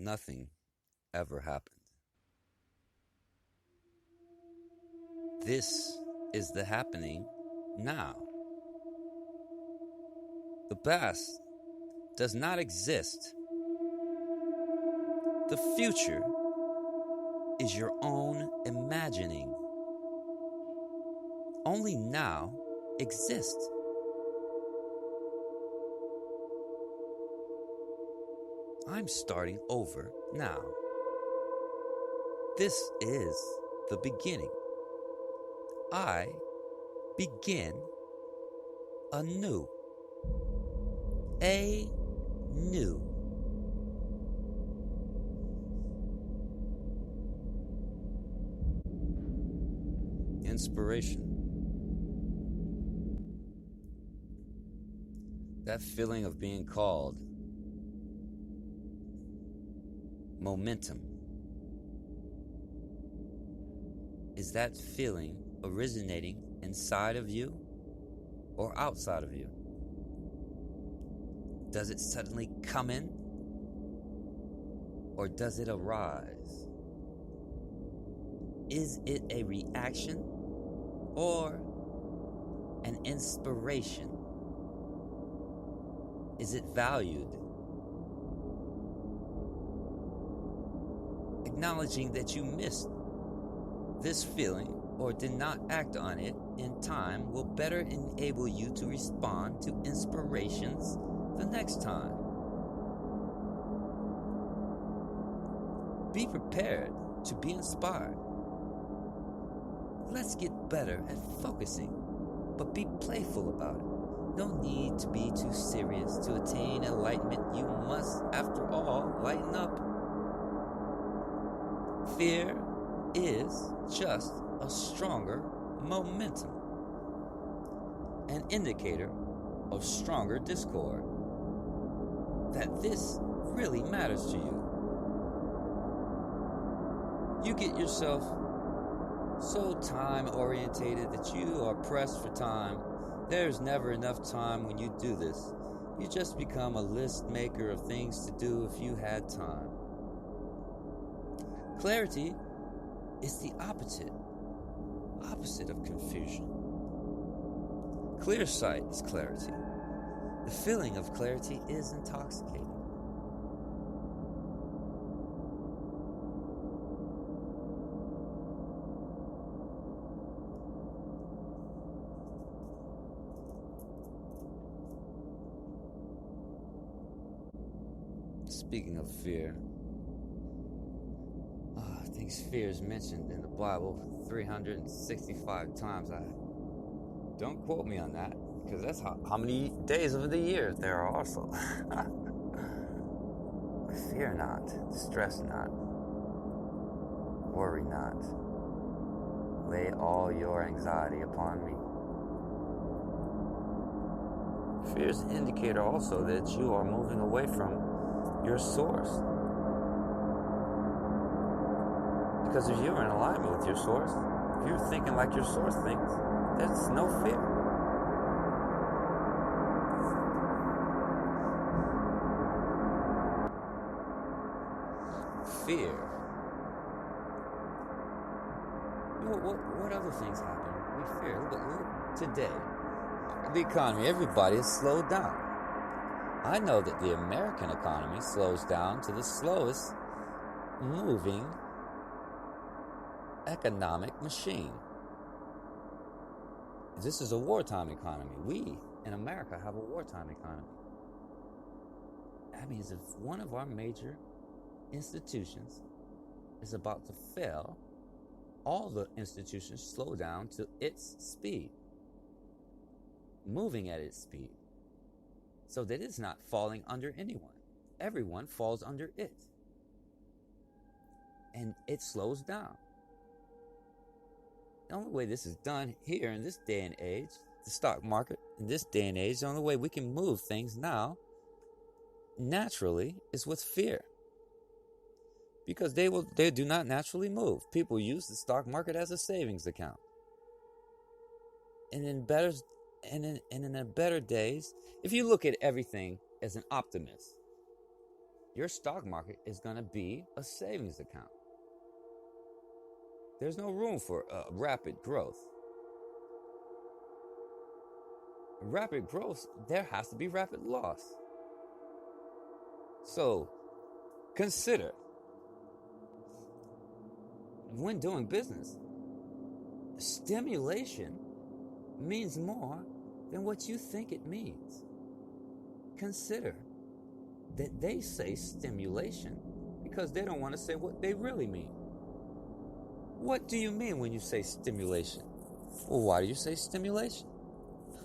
nothing ever happened. This is the happening now. The past does not exist. The future is your own imagining. Only now exists. I'm starting over now. This is the beginning. I begin anew. A new. Inspiration. That feeling of being called. Momentum. Is that feeling originating inside of you or outside of you? Does it suddenly come in or does it arise? Is it a reaction or an inspiration? Is it valued? Acknowledging that you missed this feeling or did not act on it in time will better enable you to respond to inspirations the next time. Be prepared to be inspired. Let's get better at focusing, but be playful about it. No need to be too serious to attain enlightenment. You must, after all, lighten up. Fear is just a stronger momentum, an indicator of stronger discord, that this really matters to you. You get yourself so time-orientated that you are pressed for time. There's never enough time when you do this. You just become a list maker of things to do if you had time. Clarity is the opposite of confusion. Clear sight is clarity. The feeling of clarity is intoxicating. Speaking of fear, I think fear is mentioned in the Bible 365 times. Don't quote me on that, because that's how many days of the year there are also. Fear not, distress not, worry not. Lay all your anxiety upon me. Fear is an indicator also that you are moving away from your source. Because if you're in alignment with your source, if you're thinking like your source thinks, there's no fear. Fear. What other things happen? We fear. Look, today, the economy, everybody is slowed down. I know that the American economy slows down to the slowest moving economic machine. This is a wartime economy. We in America have a wartime economy. That means if one of our major institutions is about to fail, all the institutions slow down to its speed, moving at its speed, so that it's not falling under anyone. Everyone falls under it. And it slows down. The only way this is done here in this day and age, the stock market in this day and age, the only way we can move things now naturally is with fear. Because they do not naturally move. People use the stock market as a savings account. And in better days, if you look at everything as an optimist, your stock market is going to be a savings account. There's no room for rapid growth. Rapid growth, there has to be rapid loss. So consider, when doing business, stimulation means more than what you think it means. Consider that they say stimulation because they don't want to say what they really mean. What do you mean when you say stimulation? Well, why do you say stimulation?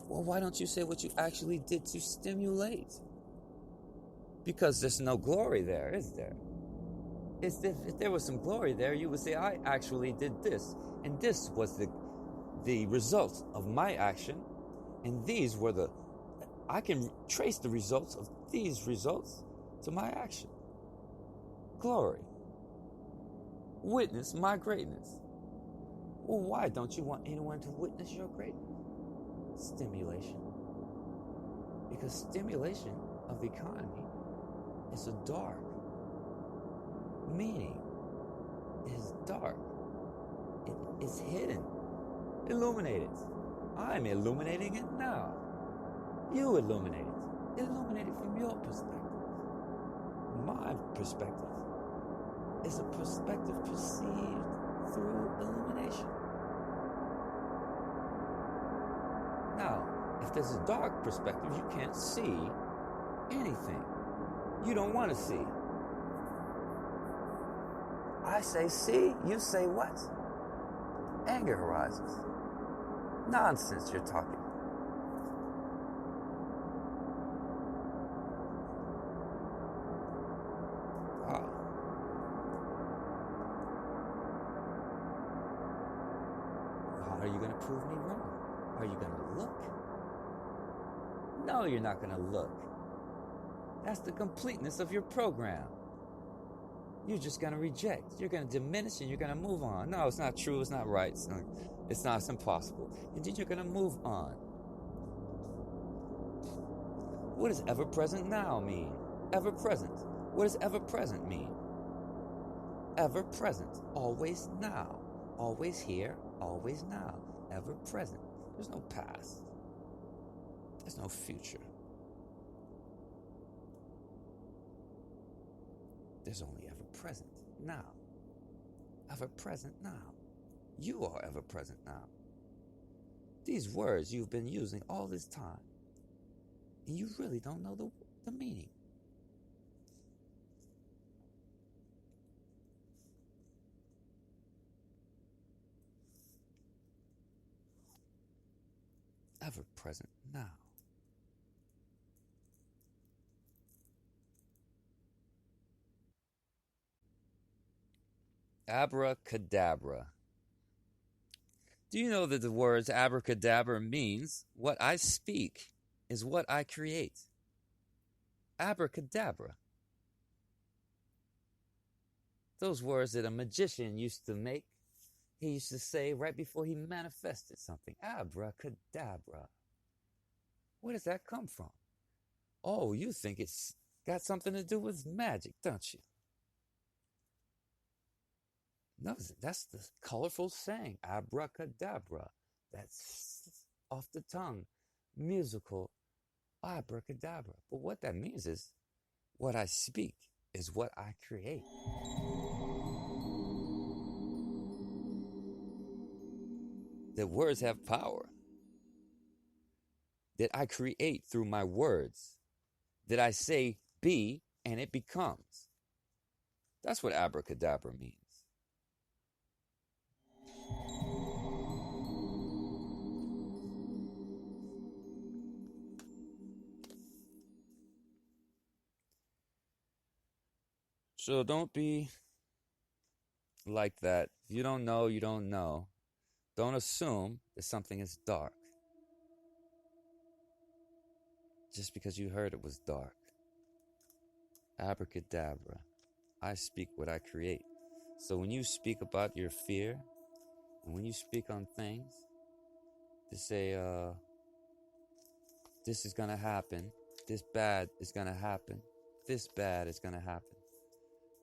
Well, why don't you say what you actually did to stimulate? Because there's no glory there, is there? If there was some glory there, you would say, I actually did this, and this was the result of my action, and these were I can trace the results of these results to my action. Glory. Witness my greatness. Well, why don't you want anyone to witness your greatness? Stimulation. Because stimulation of the economy is a dark meaning. It is dark. It is hidden. Illuminate it. I'm illuminating it now. You illuminate it. Illuminate it from your perspective. My perspective is a perspective perceived through illumination. Now, if there's a dark perspective, you can't see anything. You don't want to see. I say see, you say what? Anger arises. Nonsense you're talking. Wow. How are you going to prove me wrong? Are you going to look? No, you're not going to look. That's the completeness of your program. You're just going to reject. You're going to diminish and you're going to move on. No, it's not true. It's not right. It's impossible. And then you're going to move on. What does ever present now mean? Ever present. What does ever present mean? Ever present. Always now. Always here. Always now. Ever present. There's no past. There's no future. There's only ever present now. Ever present now. You are ever present now. These words you've been using all this time, and you really don't know the meaning. Ever present now. Abracadabra. Do you know that the words abracadabra means what I speak is what I create? Abracadabra. Those words that a magician used to make, he used to say right before he manifested something. Abracadabra. Where does that come from? Oh, you think it's got something to do with magic, don't you? No, that's the colorful saying, abracadabra. That's off the tongue, musical, abracadabra. But what that means is, what I speak is what I create. That words have power. That I create through my words. That I say be and it becomes. That's what abracadabra means. So don't be like that. If you don't know, you don't know. Don't assume that something is dark just because you heard it was dark. Abracadabra. I speak what I create. So when you speak about your fear, and when you speak on things, to say, this is going to happen, this bad is going to happen, this bad is going to happen.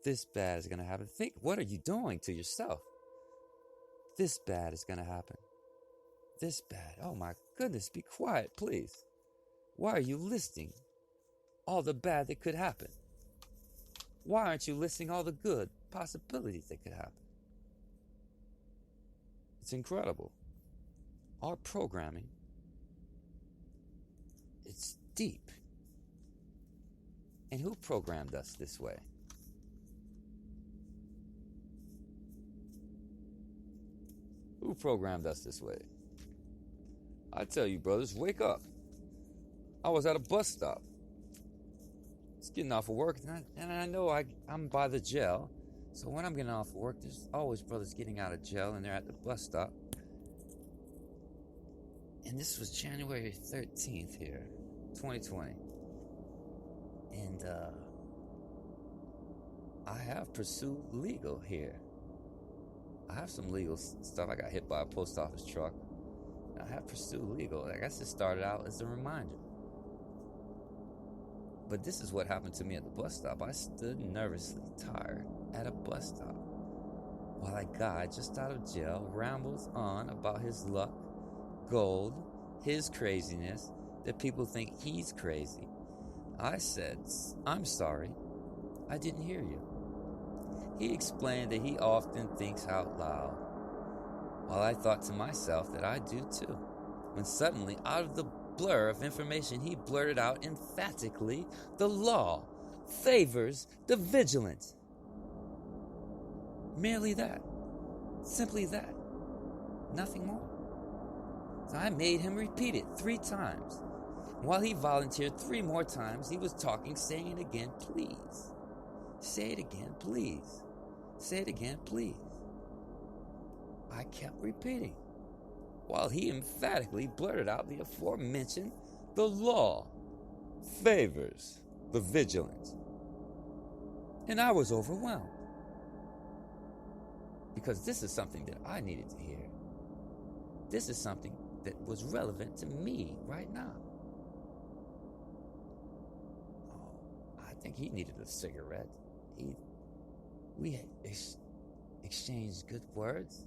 This bad is going to happen. Think, what are you doing to yourself? This bad is going to happen. This bad. Oh my goodness, be quiet, please. Why are you listing all the bad that could happen? Why aren't you listing all the good possibilities that could happen? It's incredible. Our programming, it's deep. And who programmed us this way? Who programmed us this way? I tell you, brothers, wake up. I was at a bus stop. It's getting off of work, and I know I'm by the jail. So when I'm getting off of work, there's always brothers getting out of jail, and they're at the bus stop. And this was January 13th here, 2020. And I have pursued legal here. I have some legal stuff. I got hit by a post office truck. I have pursued legal. I guess it started out as a reminder. But this is what happened to me at the bus stop. I stood nervously tired at a bus stop while a guy just out of jail rambles on about his luck, gold, his craziness, that people think he's crazy. I said, "I'm sorry, I didn't hear you." He explained that he often thinks out loud, while I thought to myself that I do too. When suddenly, out of the blur of information, he blurted out emphatically, "The law favors the vigilant." Merely that. Simply that. Nothing more. So I made him repeat it 3 times. While he volunteered 3 more times, he was talking, saying it again, "Please. Say it again, please. Say it again, please." I kept repeating, while he emphatically blurted out the aforementioned, "The law favors the vigilant." And I was overwhelmed, because this is something that I needed to hear. This is something that was relevant to me right now. Oh, I think he needed a cigarette. We exchanged good words.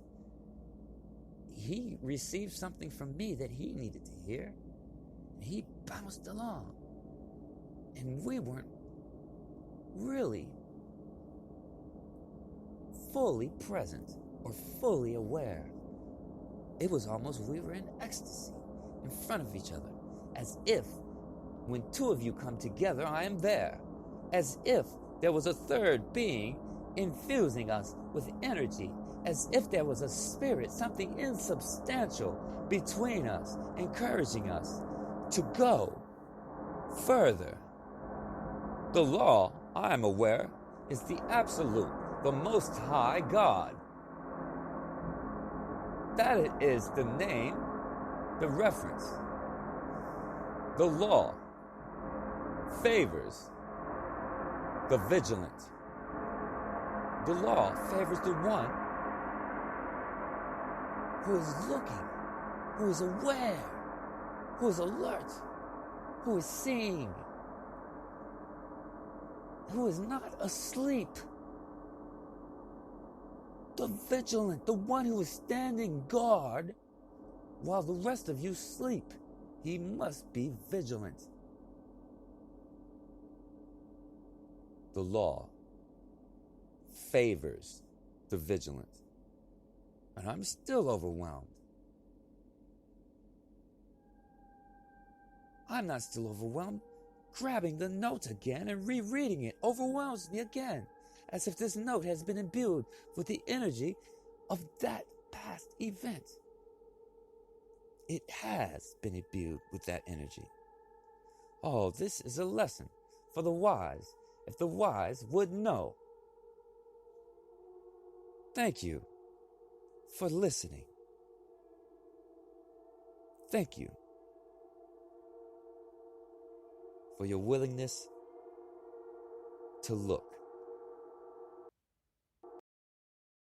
He received something from me that he needed to hear. He bounced along. And we weren't really fully present or fully aware. It was almost we were in ecstasy in front of each other, as if when 2 of you come together, I am there, as if there was a third being infusing us with energy, as if there was a spirit, something insubstantial between us, encouraging us to go further. The law, I am aware, is the absolute, the most high God. That is the name, the reference. The law favors the vigilant. The law favors the one who is looking, who is aware, who is alert, who is seeing, who is not asleep. The vigilant, the one who is standing guard while the rest of you sleep. He must be vigilant. The law favors the vigilant. And I'm still overwhelmed. I'm not still overwhelmed. Grabbing the note again and rereading it overwhelms me again, as if this note has been imbued with the energy of that past event. It has been imbued with that energy. Oh, this is a lesson for the wise, if the wise would know. Thank you for listening. Thank you for your willingness to look.